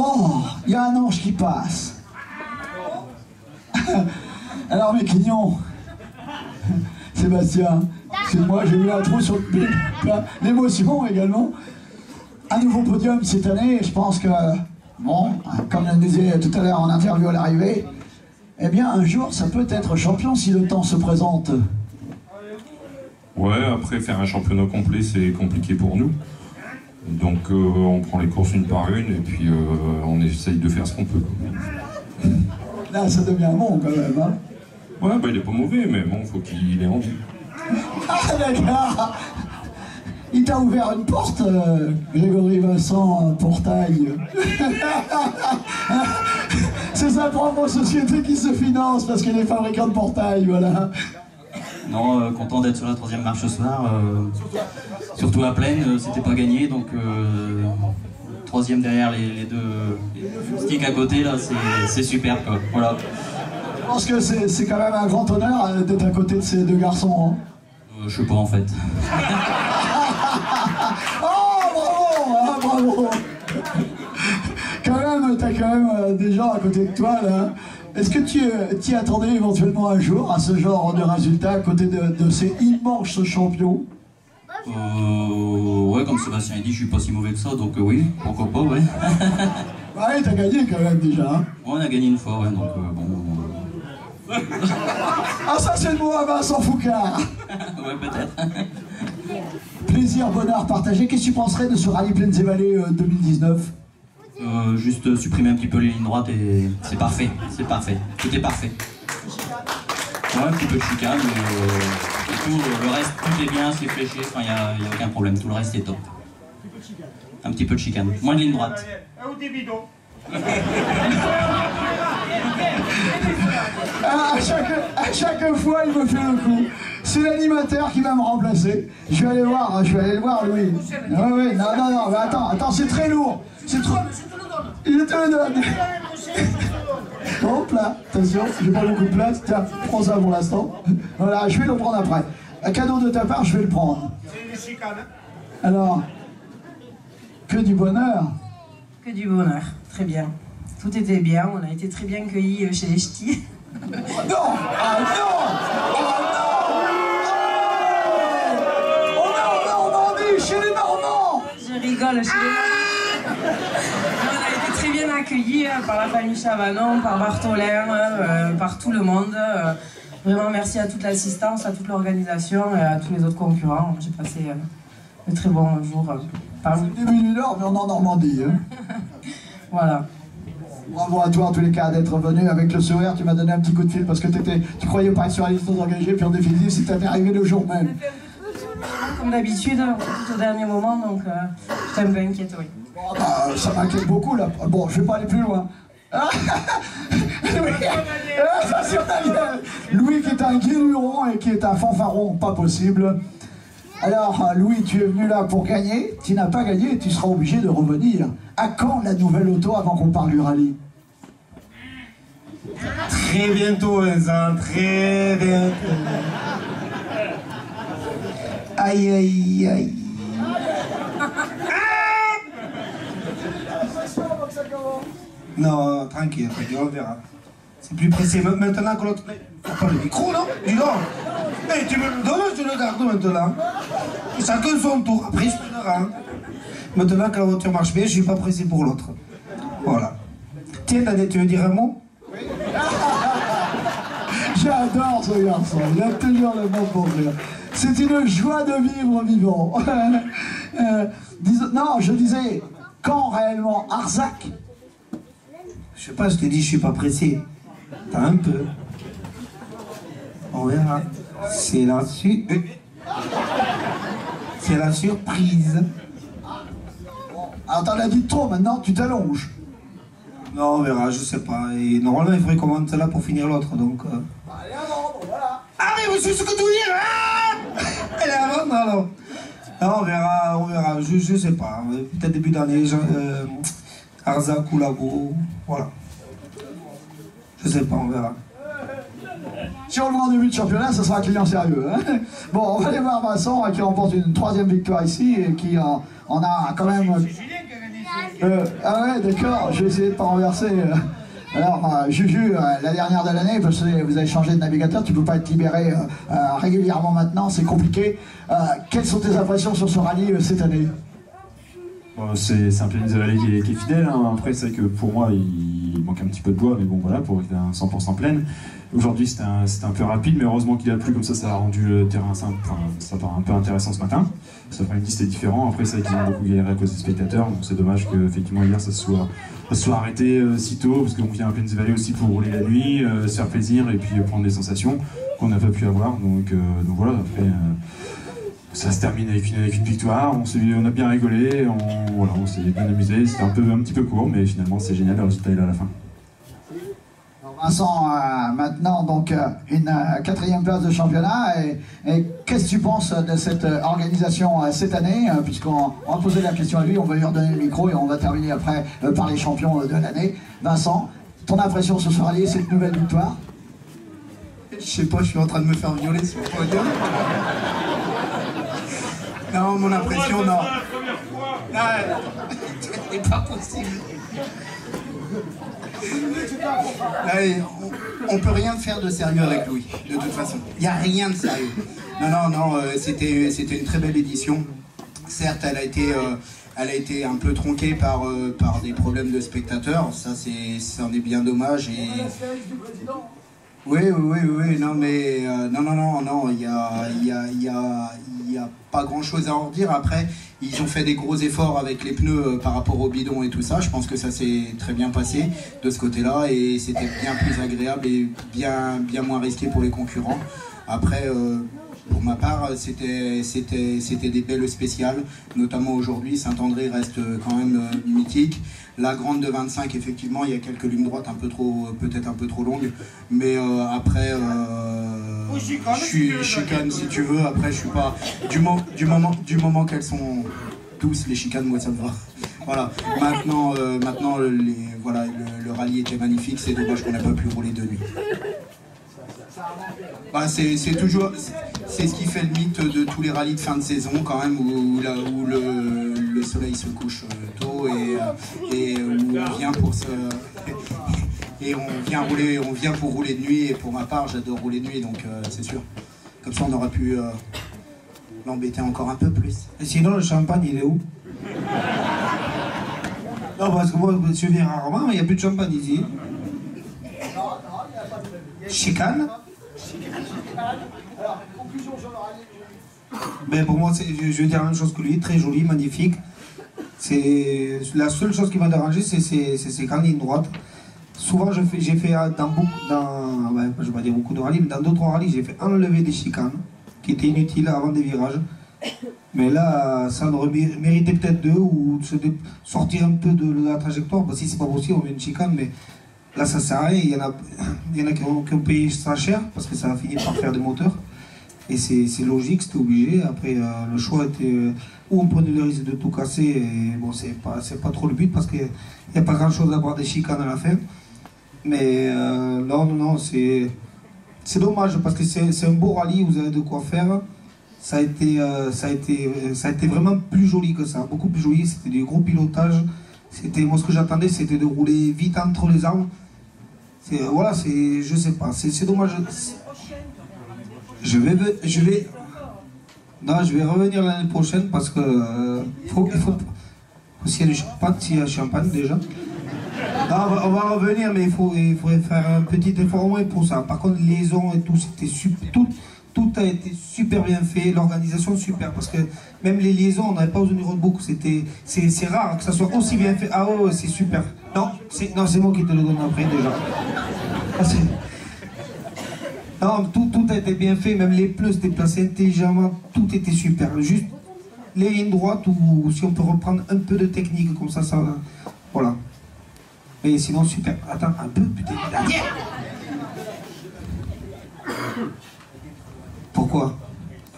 Oh, il y a un ange qui passe. Alors mes clignons, Sébastien, excuse-moi, j'ai eu un trou sur l'émotion également. Un nouveau podium cette année, et je pense que, bon, comme je le disais tout à l'heure en interview à l'arrivée, eh bien un jour ça peut être champion si le temps se présente. Ouais, après faire un championnat complet c'est compliqué pour nous. Donc on prend les courses une par une et puis on essaye de faire ce qu'on peut. Là ça devient bon quand même, hein. Ouais, bah il est pas mauvais, mais bon, faut qu'il ait envie. Ah d'accord. Il t'a ouvert une porte, Grégory Vincent Portail. C'est sa propre société qui se finance parce qu'elle est fabricant de portail, voilà. Non, content d'être sur la 3e marche ce soir. Surtout à Plaine, c'était pas gagné, donc 3e derrière les deux sticks à côté, là, c'est super, quoi. Voilà. Je pense que c'est quand même un grand honneur d'être à côté de ces deux garçons. Hein. Je sais pas, en fait. Oh, bravo, hein, bravo. Quand même, t'as quand même des gens à côté de toi, là. Est-ce que tu t'y attendais éventuellement un jour à ce genre de résultat à côté de ces immenses champions? Ouais, comme Sébastien a dit, je suis pas si mauvais que ça, donc oui, pourquoi pas, ouais. Ouais, t'as gagné quand même déjà. Hein. Ouais, on a gagné une fois, ouais, donc bon... Ah, ça c'est le mot à Vincent Foucard. Ouais, peut-être. Plaisir, bonheur partagé. Qu'est-ce que tu penserais de ce rallye Plaines et Vallées 2019? Juste supprimer un petit peu les lignes droites et c'est parfait, tout est parfait. Ouais, un petit peu de chicane, et tout, le reste, tout est bien, c'est fléché, enfin, il n'y a aucun problème, tout le reste est top. Un petit peu de chicane, moins de ligne droite. À chaque fois, il me fait le coup. C'est l'animateur qui va me remplacer. Je vais aller le voir, Louis. Ah oui, non, mais attends, c'est très lourd. C'est trop... Il te le donne. Hop là, attention, j'ai pas beaucoup de place. Tiens, prends ça pour l'instant. Voilà, je vais le prendre après. Un cadeau de ta part, je vais le prendre. Alors, que du bonheur. Que du bonheur, très bien. Tout était bien, on a été très bien cueillis chez les ch'tis. Oh non! Ah non! Oh non! Oh non, Normandie, chez les Normands! Je rigole, chez les Normands. On a été très bien accueillis par la famille Chavanon, par Bartholin, par tout le monde. Vraiment merci à toute l'assistance, à toute l'organisation et à tous les autres concurrents. J'ai passé de très bons jours. C'est le début du Nord, mais on est en Normandie. Hein. Voilà. Bravo à toi en tous les cas d'être venu avec le sourire, tu m'as donné un petit coup de fil parce que tu croyais pas être sur la liste engagée, puis en définitive c'était arrivé le jour même. Comme d'habitude, tout au dernier moment, donc j'étais un peu inquiète, oui. Bon, bah, ça m'inquiète beaucoup là. Bon, je vais pas aller plus loin. Louis qui est un guéluron et qui est un fanfaron, pas possible. Alors Louis, tu es venu là pour gagner, tu n'as pas gagné, tu seras obligé de revenir. À quand la nouvelle auto avant qu'on parle du rallye? Très bientôt Vincent, très bientôt. Aïe aïe aïe. Non, tranquille, on verra. C'est plus pressé maintenant que l'autre. Faut pas le micro, non? Dis donc. Mais tu me le donnes, je le garde maintenant. Chacun son tour, après je te le rends. Maintenant que la voiture marche bien, je suis pas pressé pour l'autre. Voilà. Tiens, Daniel, tu veux dire un mot? J'adore ce garçon, il a toujours le bon pour rire. C'est une joie de vivre vivant. Non, je disais, quand réellement Arzac? Je sais pas, je t'ai dit, je suis pas pressé. T'as un peu. On verra. C'est la surprise. Alors t'en as dit trop, maintenant tu t'allonges. Non, on verra, je sais pas. Et normalement, il faudrait qu'on monte là pour finir l'autre, donc... Allez, avant, bon, voilà. Ah, mais c'est ce que tu veux dire, ah. Elle est à vendre, alors. Non, on verra, je sais pas. Peut-être début d'année, Arzac ou Lago, voilà. Je sais pas, on verra. Si on le voit en début de championnat, ça sera un client sérieux. Hein. Bon, on va aller voir Vincent qui remporte une 3e victoire ici et qui en a quand même... Ah ouais, d'accord, je vais essayer de pas renverser. Alors, Juju, la dernière de l'année, parce que vous avez changé de navigateur, tu ne peux pas être libéré régulièrement maintenant, c'est compliqué. Quelles sont tes impressions sur ce rallye cette année? C'est un pianiste de vallée qui est fidèle, hein. Après c'est vrai que pour moi il manque un petit peu de bois, mais bon voilà, pour être à 100% pleine. Aujourd'hui c'était un peu rapide, mais heureusement qu'il a plu, comme ça a rendu le terrain simple, enfin, ça paraît un peu intéressant ce matin. Cet après-midi c'était différent, après c'est vrai qu'ils ont beaucoup galéré à cause des spectateurs, donc c'est dommage que effectivement hier ça se soit arrêté si tôt, parce qu'on vient à Plaines Vallée aussi pour rouler la nuit, se faire plaisir et puis prendre des sensations qu'on n'a pas pu avoir, donc voilà, après... ça se termine avec une victoire, on a bien rigolé, on s'est bien amusé, c'était un petit peu court, mais finalement c'est génial, le résultat est là à la fin. Vincent, maintenant donc une 4e place de championnat, et qu'est-ce que tu penses de cette organisation cette année, puisqu'on va poser la question à lui, on va lui redonner le micro et on va terminer après par les champions de l'année. Vincent, ton impression sur ce rallye, cette nouvelle victoire? Je sais pas, je suis en train de me faire violer sur le podium. Non, mon impression, non. Non, c'est pas possible. On peut rien faire de sérieux avec Louis, de toute façon. Il n'y a rien de sérieux. Non, c'était une très belle édition. Certes, elle a été un peu tronquée par des problèmes de spectateurs. Ça en est bien dommage. Et... Oui, non, mais non, il y a pas grand chose à en dire. Après, ils ont fait des gros efforts avec les pneus par rapport au bidon et tout ça. Je pense que ça s'est très bien passé de ce côté-là et c'était bien plus agréable et bien moins risqué pour les concurrents. Après, pour ma part, c'était des belles spéciales, notamment aujourd'hui. Saint-André reste quand même mythique. La grande de 25, effectivement, il y a quelques lignes droites peut-être un peu trop longues, mais après, je suis chicane si tu veux. Après, je suis pas du moment qu'elles sont douces les chicanes, moi ça me va. Voilà. Maintenant, le rallye était magnifique. C'est dommage qu'on n'ait pas pu rouler de nuit. Bah, c'est ce qui fait le mythe de tous les rallyes de fin de saison quand même, où le soleil se couche tôt et où on vient pour on vient pour rouler de nuit. Et pour ma part, j'adore rouler de nuit, donc c'est sûr. Comme ça, on aurait pu l'embêter encore un peu plus. Et sinon, le champagne, il est où? Non, parce que moi, je viens rarement, mais il n'y a plus de champagne ici. Chicane. Alors, conclusion sur le rallye. Mais pour moi, je veux dire la même chose que lui, très joli, magnifique. C'est la seule chose qui m'a dérangé, c'est ces grandes lignes droites. Souvent, j'ai fait je vais pas dire beaucoup de rallyes, mais dans d'autres rallyes, j'ai fait enlever des chicanes qui étaient inutiles avant des virages. Mais là, ça aurait mérité peut-être deux ou sortir un peu de la trajectoire. Parce que si c'est pas possible, on met une chicane, mais là, ça sert à rien. Il y en a qui ont payé ça cher parce que ça a fini par faire des moteurs. Et c'est logique, c'était obligé. Après, le choix était où on prenait le risque de tout casser. Et bon, c'est pas trop le but parce qu'il n'y a pas grand-chose à avoir des chicanes à la fin. Mais non, c'est dommage parce que c'est un beau rallye, vous avez de quoi faire. Ça a été vraiment plus joli que ça, beaucoup plus joli. C'était du gros pilotage. Moi, ce que j'attendais, c'était de rouler vite entre les arbres. Voilà, je sais pas, c'est dommage. Je vais revenir l'année prochaine parce que s'il y a du champagne, s'il y a champagne déjà. Non, on va revenir, mais il faudrait faire un petit effort au moins pour ça. Par contre, les liaisons et tout, c'était super. Tout a été super bien fait, l'organisation super, parce que même les liaisons, on n'avait pas besoin du roadbook, c'est rare que ça soit aussi bien fait. Ah ouais, c'est super. Non, c'est moi qui te le donne après déjà. Non, tout a été bien fait, même les pneus étaient placés intelligemment, tout était super. Juste les lignes droites ou si on peut reprendre un peu de technique comme ça, voilà. Mais sinon super. Attends un peu, putain. Pourquoi?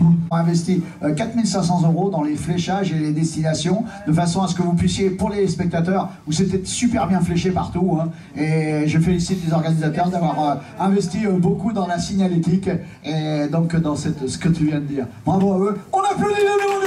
On a investi 4 500 € dans les fléchages et les destinations, de façon à ce que vous puissiez, pour les spectateurs, où c'était super bien fléché partout, hein, et je félicite les organisateurs d'avoir investi beaucoup dans la signalétique, et donc dans ce que tu viens de dire. Bravo à eux, on applaudit le nouveau